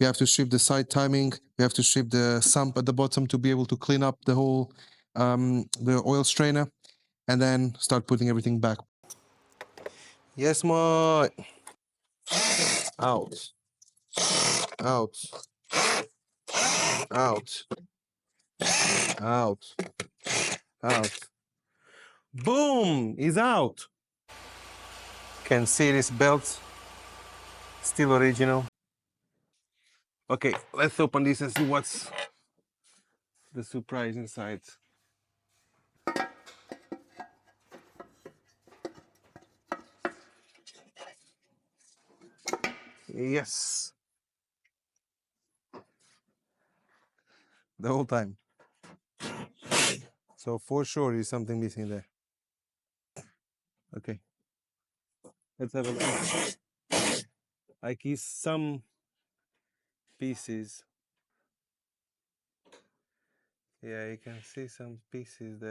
We have to strip the side timing. We have to strip the sump at the bottom to be able to clean up the whole the oil strainer, and then start putting everything back. Yes, ma. Out. Out. Out. Out. Out. Boom! Is out. Can see this belt. Still original. Okay, let's open this and see what's the surprise inside. Yes. The whole time. So for sure is something missing there. Okay. Let's have a look. I see some pieces. Yeah, you can see some pieces there.